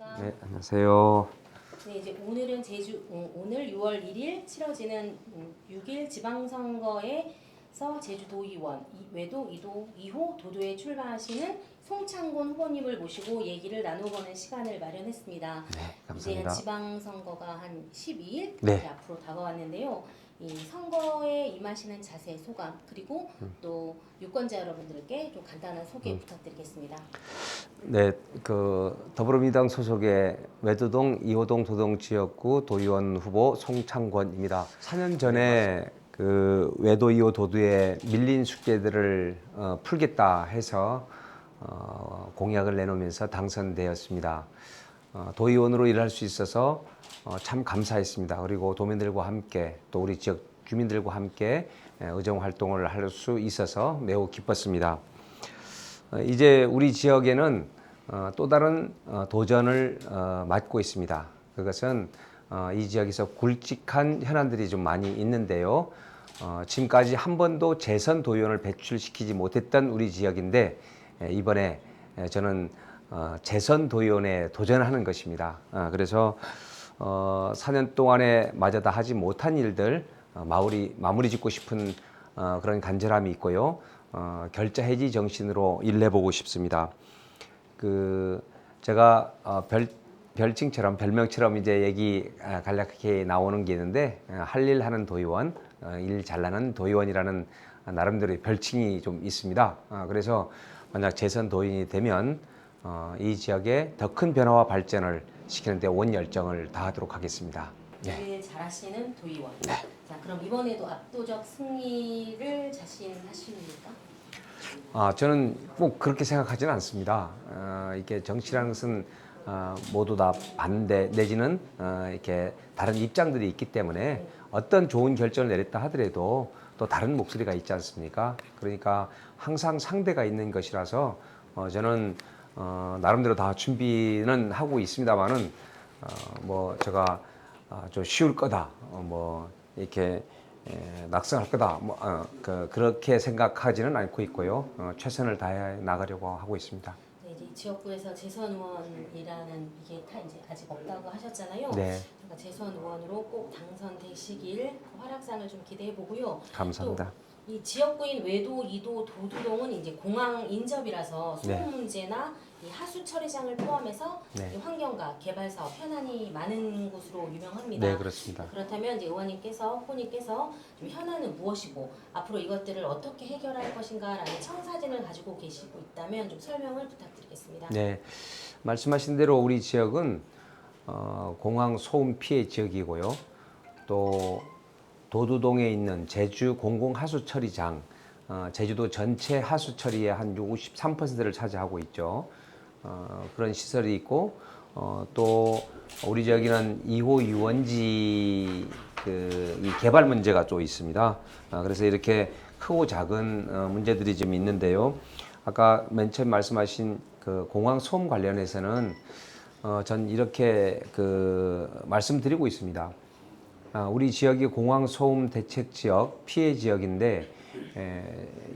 안녕하십니까. 네, 안녕하세요. 네, 이제 오늘은 오늘 6월 1일 치러지는 6일 지방선거에서 제주도의원 외도 2호 도도에 출마하시는 송창곤 후보님을 모시고 얘기를 나눠보는 시간을 마련했습니다. 네, 이제 감사합니다. 지방선거가 한 12일 네. 이렇게 앞으로 다가왔는데요. 이 선거에 임하시는 자세, 소감, 그리고 또 유권자 여러분들께 좀 간단한 소개 부탁드리겠습니다. 네, 더불어민주당 소속의 외도동 2호동 도동 지역구 도의원 후보 송창권입니다. 4년 전에 그 외도 2호 도도의 밀린 숙제들을 풀겠다 해서 공약을 내놓으면서 당선되었습니다. 도의원으로 일할 수 있어서 참 감사했습니다. 그리고 도민들과 함께 또 우리 지역 주민들과 함께 의정 활동을 할 수 있어서 매우 기뻤습니다. 이제 우리 지역에는 또 다른 도전을 맞고 있습니다. 그것은 이 지역에서 굵직한 현안들이 좀 많이 있는데요. 지금까지 한 번도 재선 도의원을 배출시키지 못했던 우리 지역인데 이번에 저는 재선 도의원에 도전하는 것입니다. 그래서 4년 동안에 마저 다 하지 못한 일들 마무리 짓고 싶은 그런 간절함이 있고요. 결자 해지 정신으로 일해보고 싶습니다. 제가 별칭처럼 별명처럼 이제 얘기 간략하게 나오는 게 있는데 할 일 하는 도의원, 일 잘나는 도의원이라는 나름대로의 별칭이 좀 있습니다. 그래서 만약 재선 도의원이 되면 이 지역의 더 큰 변화와 발전을 시키는 데 온 열정을 다하도록 하겠습니다. 일 잘하시는 도의원. 자, 그럼 이번에도 압도적 승리를 자신하십니까? 저는 꼭 그렇게 생각하지는 않습니다. 이게 정치라는 것은 모두 다 반대 내지는 이렇게 다른 입장들이 있기 때문에 어떤 좋은 결정을 내렸다 하더라도 또 다른 목소리가 있지 않습니까? 그러니까 항상 상대가 있는 것이라서 저는 나름대로 다 준비는 하고 있습니다만은 제가 좀 쉬울 거다, 이렇게 낙성할 거다, 그렇게 생각하지는 않고 있고요. 최선을 다해 나가려고 하고 있습니다. 네, 이제 지역구에서 재선 의원이라는 이게 이제 아직 없다고 하셨잖아요. 네. 그러니까 재선 의원으로 꼭 당선되시길 그 활약상을 좀 기대해 보고요. 감사합니다. 이 지역구인 외도, 이도, 도두동은 이제 공항 인접이라서 소음 네. 문제나 이 하수 처리장을 포함해서 네. 이 환경과 개발 사업 현안이 많은 곳으로 유명합니다. 네, 그렇습니다. 그렇다면 이제 의원님께서 후보님께서 좀 현안은 무엇이고 앞으로 이것들을 어떻게 해결할 것인가라는 청사진을 가지고 계시고 있다면 좀 설명을 부탁드리겠습니다. 네, 말씀하신 대로 우리 지역은 공항 소음 피해 지역이고요. 또 도두동에 있는 제주 공공하수처리장, 제주도 전체 하수처리의 한 53%를 차지하고 있죠. 그런 시설이 있고 또 우리 지역에는 2호 유원지 이 개발 문제가 또 있습니다. 그래서 이렇게 크고 작은 문제들이 좀 있는데요. 아까 맨 처음 말씀하신 그 공항 소음 관련해서는 전 이렇게 말씀드리고 있습니다. 우리 지역이 공항 소음 대책 지역, 피해 지역인데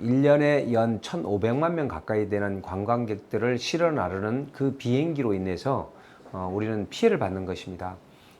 1년에 연 1,500만 명 가까이 되는 관광객들을 실어 나르는 그 비행기로 인해서 우리는 피해를 받는 것입니다.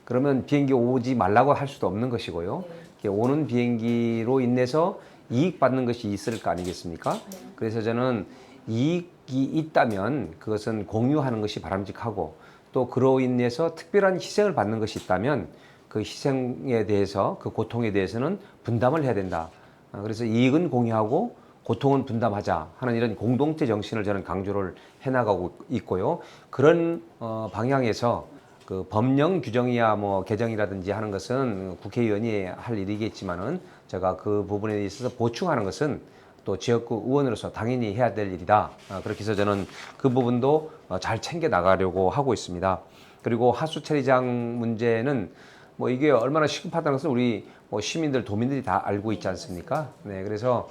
그러면 비행기 오지 말라고 할 수도 없는 것이고요. 오는 비행기로 인해서 이익 받는 것이 있을 거 아니겠습니까? 그래서 저는 이익이 있다면 그것은 공유하는 것이 바람직하고 또 그로 인해서 특별한 희생을 받는 것이 있다면 그 희생에 대해서 그 고통에 대해서는 분담을 해야 된다. 그래서 이익은 공유하고 고통은 분담하자 하는 이런 공동체 정신을 저는 강조를 해나가고 있고요. 그런 방향에서 그 법령 규정이야 개정이라든지 하는 것은 국회의원이 할 일이겠지만은 제가 그 부분에 있어서 보충하는 것은 또 지역구 의원으로서 당연히 해야 될 일이다. 그렇게 해서 저는 그 부분도 잘 챙겨 나가려고 하고 있습니다. 그리고 하수 처리장 문제는 이게 얼마나 시급하다는 것을 우리 시민들, 도민들이 다 알고 있지 않습니까? 네, 그래서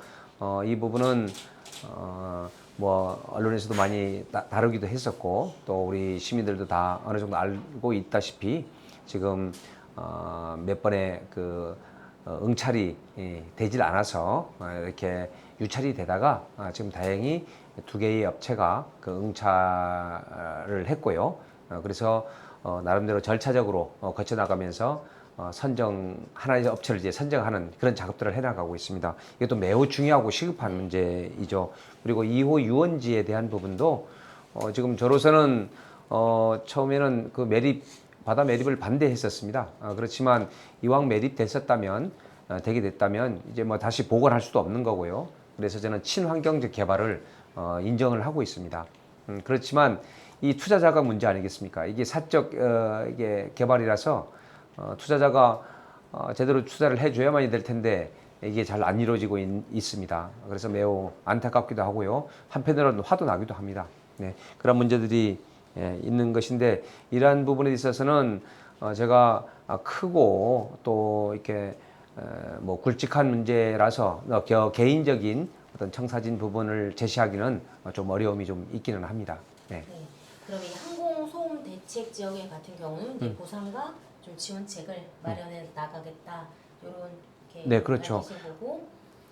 이 부분은 언론에서도 많이 다루기도 했었고 또 우리 시민들도 다 어느 정도 알고 있다시피 지금 몇 번의 응찰이 되질 않아서 이렇게 유찰이 되다가 지금 다행히 두 개의 업체가 그 응찰을 했고요. 그래서 나름대로 절차적으로 거쳐 나가면서 선정 하나의 업체를 이제 선정하는 그런 작업들을 해나가고 있습니다. 이것도 매우 중요하고 시급한 문제이죠. 그리고 2호 유원지에 대한 부분도 지금 저로서는 처음에는 그 바다 매립을 반대했었습니다. 그렇지만 이왕 매립됐었다면 되게 됐다면 이제 뭐 다시 복원할 수도 없는 거고요. 그래서 저는 친환경적 개발을 인정을 하고 있습니다. 그렇지만 이 투자자가 문제 아니겠습니까? 이게 사적 이게 개발이라서 투자자가 제대로 투자를 해줘야만이 될 텐데 이게 잘 안 이루어지고 있습니다. 그래서 매우 안타깝기도 하고요. 한편으로는 화도 나기도 합니다. 네, 그런 문제들이 있는 것인데 이러한 부분에 있어서는 제가 크고 또 이렇게 뭐 굵직한 문제라서 개인적인 어떤 청사진 부분을 제시하기는 좀 어려움이 좀 있기는 합니다. 네. 네. 그럼 이 항공 소음 대책 지역에 같은 경우는 이제 보상과 좀 지원책을 마련해 나가겠다 이런 이렇게 네, 그렇죠. 밝히신 거고.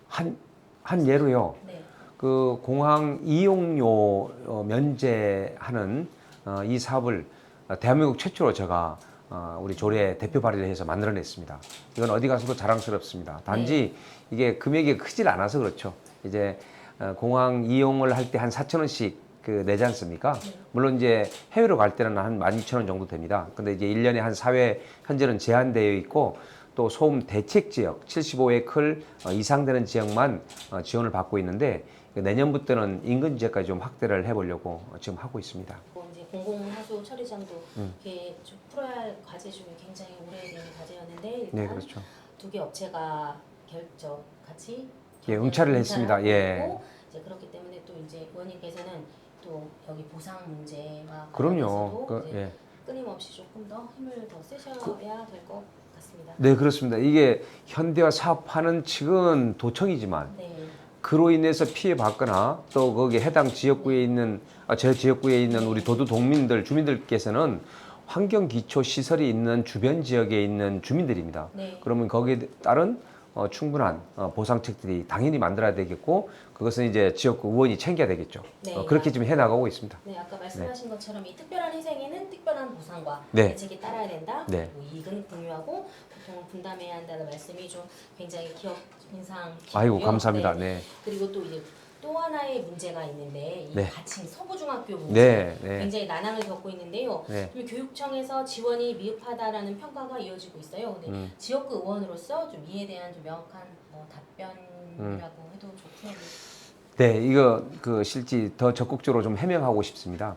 한 예로요. 네. 그 공항 이용료 면제하는 이 사업을 대한민국 최초로 제가 우리 조례 대표 발의를 해서 만들어냈습니다. 이건 어디 가서도 자랑스럽습니다. 단지 이게 금액이 크질 않아서 그렇죠. 이제 공항 이용을 할 때 한 4,000원씩 그 내지 않습니까? 물론 이제 해외로 갈 때는 한 12,000원 정도 됩니다. 근데 이제 1년에 한 4회 현재는 제한되어 있고 또 소음 대책 지역 75에클 이상 되는 지역만 지원을 받고 있는데 내년부터는 인근 지역까지 좀 확대를 해보려고 지금 하고 있습니다. 이제 공공하수 처리장도 이렇게 좀 풀어야 할 과제 중에 굉장히 오래된 과제였는데 일단 네, 그렇죠. 두 개 업체가 같이 예, 응찰을 했습니다. 하고 예. 있고, 이제 그렇기 때문에 또 이제 의원님께서는 또 여기 보상 문제와 그럼요. 관련해서도 이제 예. 끊임없이 조금 더 힘을 더 쓰셔야 될 것 같습니다. 네, 그렇습니다. 이게 현대화 사업하는 측은 도청이지만 네. 그로 인해서 피해 받거나 또 거기에 해당 지역구에 있는 제 지역구에 있는 우리 도두 동민들 주민들께서는 환경 기초 시설이 있는 주변 지역에 있는 주민들입니다. 네. 그러면 거기에 따른 충분한 보상책들이 당연히 만들어야 되겠고 그것은 이제 지역구 의원이 챙겨야 되겠죠. 네. 그렇게 지금 해나가고 있습니다. 네, 아까 말씀하신 것처럼 이 특별한 희생에는 특별한 보상과 네. 대책이 따라야 된다. 네. 그리고 이익은 공유하고 고통을 분담해야 한다는 말씀이 좀 굉장히 기업 인상 깊고요. 아이고 감사합니다. 네. 네. 그리고 또 이제 또 하나의 문제가 있는데 이 네. 가칭 서부중학교 문제 네, 네. 굉장히 난항을 겪고 있는데요. 네. 좀 교육청에서 지원이 미흡하다라는 평가가 이어지고 있어요. 근데 지역구 의원으로서 좀 이에 대한 좀 명확한 뭐 답변이라고 해도 좋고요. 네, 이거 실제 더 적극적으로 좀 해명하고 싶습니다.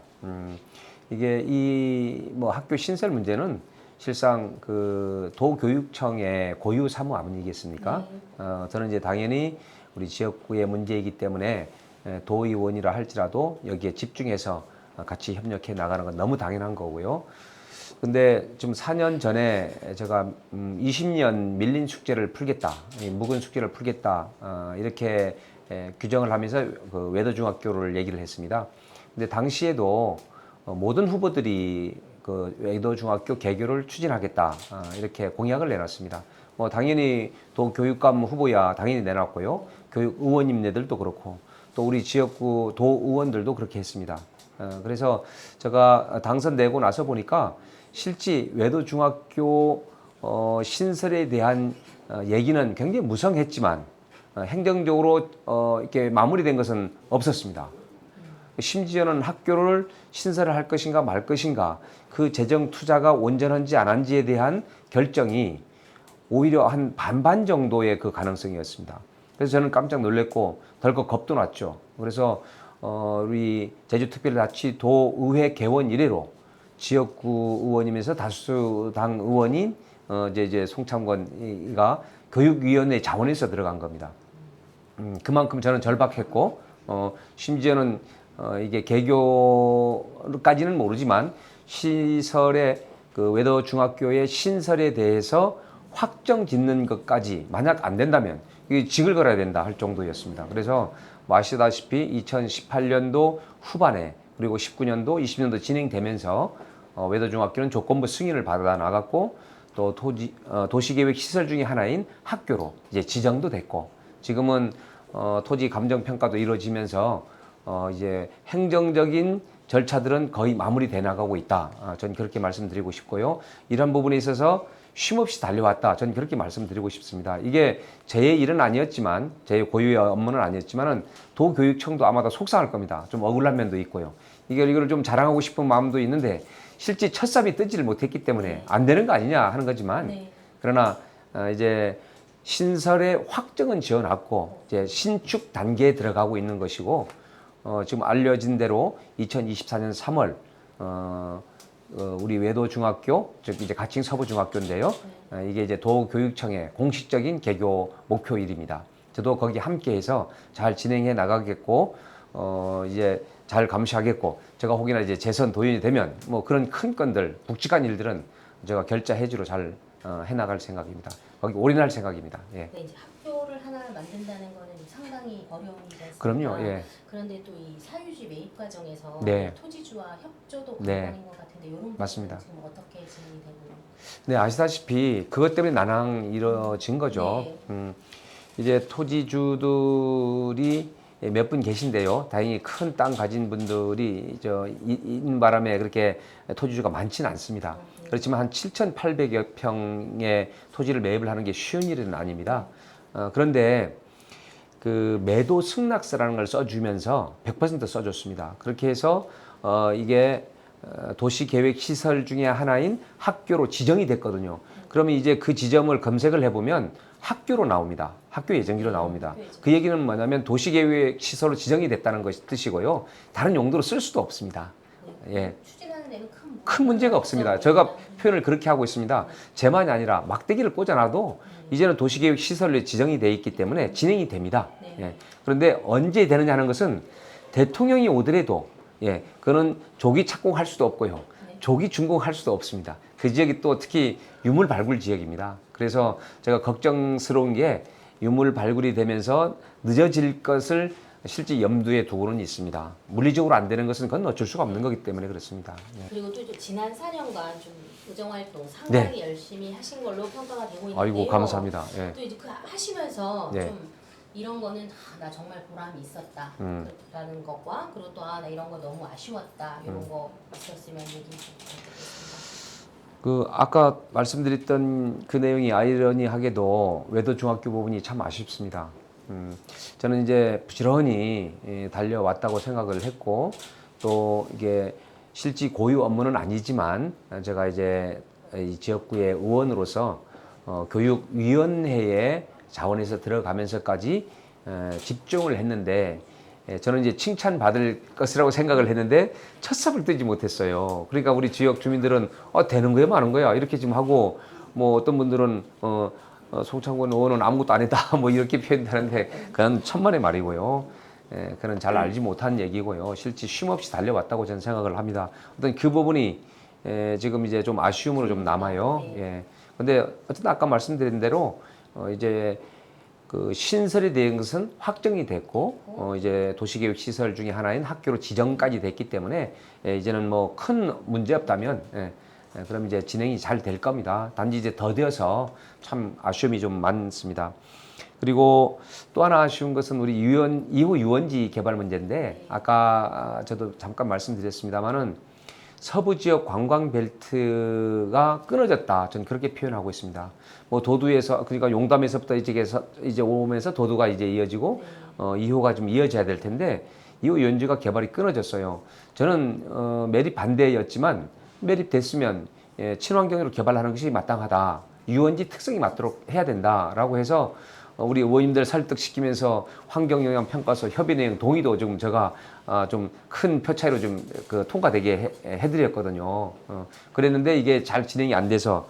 이게 이 뭐 학교 신설 문제는 실상 그 도교육청의 고유 사무 아니겠습니까? 저는 이제 당연히 우리 지역구의 문제이기 때문에 도의원이라 할지라도 여기에 집중해서 같이 협력해 나가는 건 너무 당연한 거고요. 근데 좀 4년 전에 제가 20년 밀린 숙제를 풀겠다, 묵은 숙제를 풀겠다 이렇게 규정을 하면서 그 외도중학교를 얘기를 했습니다. 근데 당시에도 모든 후보들이 그 외도중학교 개교를 추진하겠다 이렇게 공약을 내놨습니다. 뭐 당연히 도교육감 후보야 당연히 내놨고요. 교육 의원님네들도 그렇고 또 우리 지역구 도 의원들도 그렇게 했습니다. 그래서 제가 당선되고 나서 보니까 실제 외도중학교 신설에 대한 얘기는 굉장히 무성했지만 행정적으로 이렇게 마무리된 것은 없었습니다. 심지어는 학교를 신설을 할 것인가 말 것인가 그 재정 투자가 온전한지 안 한지에 대한 결정이 오히려 한 반반 정도의 그 가능성이었습니다. 그래서 저는 깜짝 놀랐고 덜컥 겁도 났죠. 그래서 우리 제주특별자치 도의회 개원 이래로 지역구 의원이면서 다수당 의원인 이제 송창권이가 교육위원회 자원에서 들어간 겁니다. 그만큼 저는 절박했고 심지어는 이게 개교까지는 모르지만 시설의 그 외도 중학교의 신설에 대해서 확정 짓는 것까지 만약 안 된다면 이게 직을 걸어야 된다 할 정도였습니다. 그래서 뭐 아시다시피 2018년도 후반에 그리고 19년도, 20년도 진행되면서 외도 중학교는 조건부 승인을 받아 나갔고 또 도시계획 시설 중에 하나인 학교로 이제 지정도 됐고 지금은 토지 감정 평가도 이루어지면서 이제 행정적인 절차들은 거의 마무리돼 나가고 있다. 저는 그렇게 말씀드리고 싶고요. 이런 부분에 있어서 쉼없이 달려왔다. 저는 그렇게 말씀드리고 싶습니다. 이게 제 일은 아니었지만, 제 고유의 업무는 아니었지만은 도교육청도 아마도 속상할 겁니다. 좀 억울한 면도 있고요. 이걸 좀 자랑하고 싶은 마음도 있는데 실제 첫삽이 뜨지를 못했기 때문에 안 되는 거 아니냐 하는 거지만, 네. 그러나 이제 신설의 확정은 지어놨고 이제 신축 단계에 들어가고 있는 것이고, 지금 알려진 대로 2024년 3월 우리 외도 중학교, 즉 이제 가칭 서부 중학교인데요. 이게 이제 도교육청의 공식적인 개교 목표일입니다. 저도 거기 함께해서 잘 진행해 나가겠고, 이제 잘 감시하겠고, 제가 혹여나 이제 재선 도연이 되면 뭐 그런 큰 건들, 굵직한 일들은 제가 결자 해주로 잘 해나갈 생각입니다. 거기 올인할 생각입니다. 예. 네, 이제 학교를 하나 만든다는 거는 상당히 어려운 일이지 않습니까? 그럼요. 예. 그런데 또 이 사유지 매입 과정에서 네. 토지주와 협조도 네. 관건인 것 같은데 이런 부분은 맞습니다. 지금 어떻게 진행이 되고? 네, 아시다시피 그것 때문에 난항 이루어진 거죠. 네. 이제 토지주들이 몇 분 계신데요. 다행히 큰 땅 가진 분들이 있는 바람에 그렇게 토지주가 많지는 않습니다. 그렇지만 한 7,800여 평의 토지를 매입을 하는 게 쉬운 일은 아닙니다. 그런데 그 매도 승낙서라는 걸 써주면서 100% 써줬습니다. 그렇게 해서 이게 도시계획 시설 중에 하나인 학교로 지정이 됐거든요. 그러면 이제 그 지점을 검색을 해보면 학교로 나옵니다. 학교 예정지로 나옵니다. 그 얘기는 뭐냐면 도시계획 시설로 지정이 됐다는 것이 뜻이고요. 다른 용도로 쓸 수도 없습니다. 예. 추진하는 데는 큰 문제가 없습니다. 제가 표현을 그렇게 하고 있습니다. 제만이 아니라 막대기를 꽂아놔도 이제는 도시계획 시설로 지정이 돼 있기 때문에 진행이 됩니다. 예. 그런데 언제 되느냐 하는 것은 대통령이 오더라도 그거는 조기 착공할 수도 없고요. 조기 준공할 수도 없습니다. 그 지역이 또 특히 유물 발굴 지역입니다. 그래서 제가 걱정스러운 게 유물 발굴이 되면서 늦어질 것을 실제 염두에 두고는 있습니다. 물리적으로 안 되는 것은 그건 어쩔 수가 없는 거기 때문에 그렇습니다. 그리고 또 지난 4년간 좀 의정활동 상당히 열심히 하신 걸로 평가가 되고 있는데요. 아이고 감사합니다. 예. 또 이제 그 하시면서 네. 좀 이런 거는 나 정말 보람이 있었다 라는 것과 그리고 또 나 이런 거 너무 아쉬웠다 이런 거 있었으면 얘기 좀 부탁드리겠습니다. 그 아까 말씀드렸던 그 내용이 아이러니하게도 외도 중학교 부분이 참 아쉽습니다. 저는 이제 부지런히 달려왔다고 생각을 했고, 또 이게 실제 고유 업무는 아니지만 제가 이제 이 지역구의 의원으로서 교육위원회의 자원에서 들어가면서까지 집중을 했는데, 저는 이제 칭찬받을 것이라고 생각을 했는데 첫삽을 뜨지 못했어요. 그러니까 우리 지역 주민들은 되는 거야 마는 거야 이렇게 지금 하고, 뭐 어떤 분들은 송창권 의원은 아무것도 안 했다 뭐 이렇게 표현하는데 그건 천만의 말이고요. 그는 잘 알지 못한 얘기고요. 실제 쉼없이 달려왔다고 저는 생각을 합니다. 어떤 그 부분이 지금 이제 좀 아쉬움으로 좀 남아요. 예. 근데 어쨌든 아까 말씀드린 대로 이제 그 신설이 된 것은 확정이 됐고, 이제 도시계획 시설 중에 하나인 학교로 지정까지 됐기 때문에 이제는 뭐 큰 문제 없다면 그럼 이제 진행이 잘 될 겁니다. 단지 이제 더뎌서 참 아쉬움이 좀 많습니다. 그리고 또 하나 아쉬운 것은 우리 이후 유원지 개발 문제인데, 아까 저도 잠깐 말씀드렸습니다만은 서부 지역 관광 벨트가 끊어졌다. 저는 그렇게 표현하고 있습니다. 뭐 도두에서, 그러니까 용담에서부터 이제 오면서 도두가 이제 이어지고 2호가 좀 이어져야 될 텐데 2호 유원지가 개발이 끊어졌어요. 저는 매립 반대였지만 매립됐으면 친환경으로 개발하는 것이 마땅하다. 유원지 특성이 맞도록 해야 된다라고 해서 우리 의원님들 설득시키면서 환경영향평가서 협의 내용 동의도 지금 제가 좀 큰 표 차이로 좀 그 통과되게 해드렸거든요. 그랬는데 이게 잘 진행이 안 돼서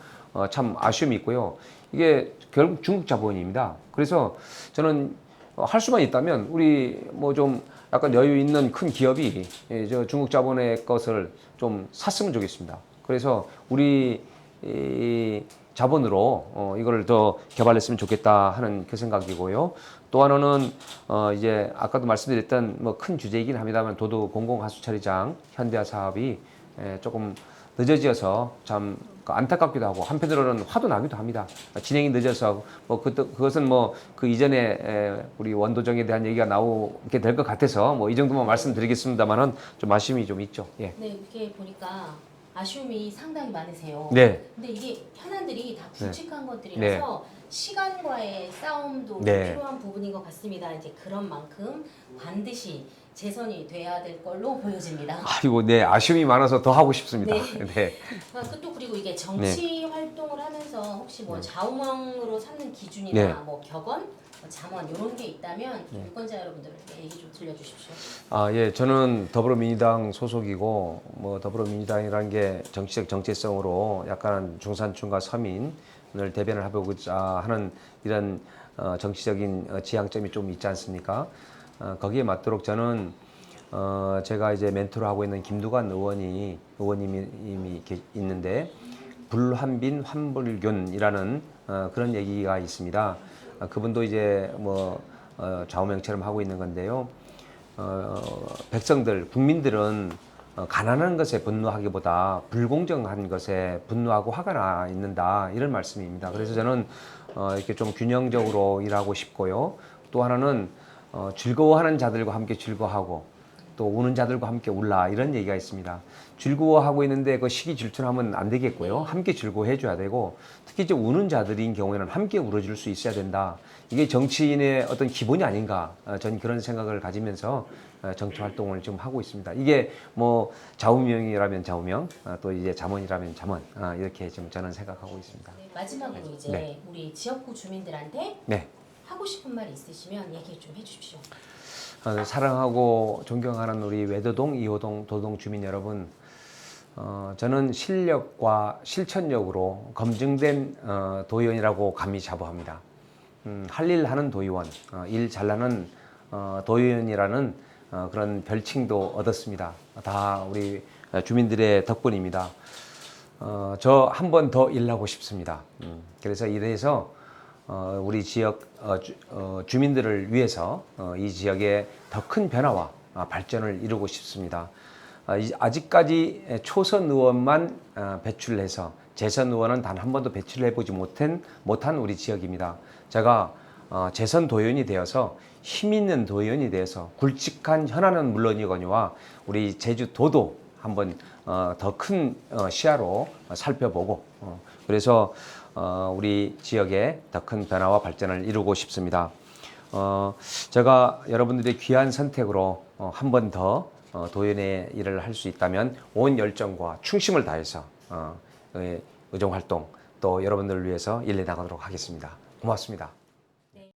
참 아쉬움이 있고요. 이게 결국 중국 자본입니다. 그래서 저는 할 수만 있다면 우리 뭐 좀 약간 여유 있는 큰 기업이 저 중국 자본의 것을 좀 샀으면 좋겠습니다. 그래서 우리 자본으로 이걸 더 개발했으면 좋겠다 하는 그 생각이고요. 또 하나는 이제 아까도 말씀드렸던 뭐 큰 주제이긴 합니다만 도도 공공하수처리장 현대화 사업이 조금 늦어져서 참 안타깝기도 하고 한편으로는 화도 나기도 합니다. 진행이 늦어서 뭐 그것은 뭐 그 이전에 우리 원도정에 대한 얘기가 나오게 될 것 같아서 뭐 이 정도만 말씀드리겠습니다만은 좀 아쉬움이 좀 있죠. 예. 네, 이렇게 보니까 아쉬움이 상당히 많으세요. 네. 근데 이게 현안들이 다 굵직한 네. 것들이라서 시간과의 싸움도 네. 필요한 부분인 것 같습니다. 이제 그런 만큼 반드시 재선이 돼야 될 걸로 보여집니다. 아이고, 네, 아쉬움이 많아서 더 하고 싶습니다. 네. 네. 또 그리고 이게 정치 활동을 하면서 혹시 뭐 좌우명으로 삼는 기준이나 네. 뭐 격언, 뭐 잠언 이런 게 있다면 유권자 여러분들에게 얘기 좀 들려주십시오. 예, 저는 더불어민주당 소속이고 뭐 더불어민주당이라는 게 정치적 정체성으로 약간 중산층과 서민을 대변을 해보고자 하는 이런 정치적인 지향점이 좀 있지 않습니까? 거기에 맞도록 저는 제가 이제 멘토를 하고 있는 김두관 의원님이 있는데 불환빈 환불균이라는 그런 얘기가 있습니다. 그분도 이제 뭐 좌우명처럼 하고 있는 건데요. 백성들, 국민들은 가난한 것에 분노하기보다 불공정한 것에 분노하고 화가 나 있는다 이런 말씀입니다. 그래서 저는 이렇게 좀 균형적으로 일하고 싶고요. 또 하나는 즐거워하는 자들과 함께 즐거워하고 또 우는 자들과 함께 울라 이런 얘기가 있습니다. 즐거워하고 있는데 그 시기 질투하면 안 되겠고요. 함께 즐거워해 줘야 되고 특히 이제 우는 자들인 경우에는 함께 울어줄 수 있어야 된다. 이게 정치인의 어떤 기본이 아닌가 저는 그런 생각을 가지면서 정치 활동을 좀 하고 있습니다. 이게 뭐 좌우명이라면 좌우명 또 이제 잠언이라면 잠언 이렇게 좀 저는 생각하고 있습니다. 네, 마지막으로 이제 네. 우리 지역구 주민들한테 네. 하고 싶은 말 있으시면 얘기 좀 해주십시오. 사랑하고 존경하는 우리 외도동, 이호동, 도동 주민 여러분, 저는 실력과 실천력으로 검증된 도의원이라고 감히 자부합니다. 할 일 하는 도의원, 일 잘나는 도의원이라는 그런 별칭도 얻었습니다. 다 우리 주민들의 덕분입니다. 저 한 번 더 일하고 싶습니다. 그래서 이래서 우리 지역 주민들을 위해서 이 지역의 더 큰 변화와 발전을 이루고 싶습니다. 아직까지 초선 의원만 배출해서 재선 의원은 단 한 번도 배출해보지 못한 우리 지역입니다. 제가 재선 도의원이 되어서 힘 있는 도의원이 되어서 굵직한 현안은 물론이거니와 우리 제주도도 한번 더 큰 시야로 살펴보고 그래서 우리 지역에 더 큰 변화와 발전을 이루고 싶습니다. 제가 여러분들의 귀한 선택으로 한 번 더 도의원의 일을 할 수 있다면 온 열정과 충심을 다해서 의정 활동 또 여러분들을 위해서 일해 나가도록 하겠습니다. 고맙습니다.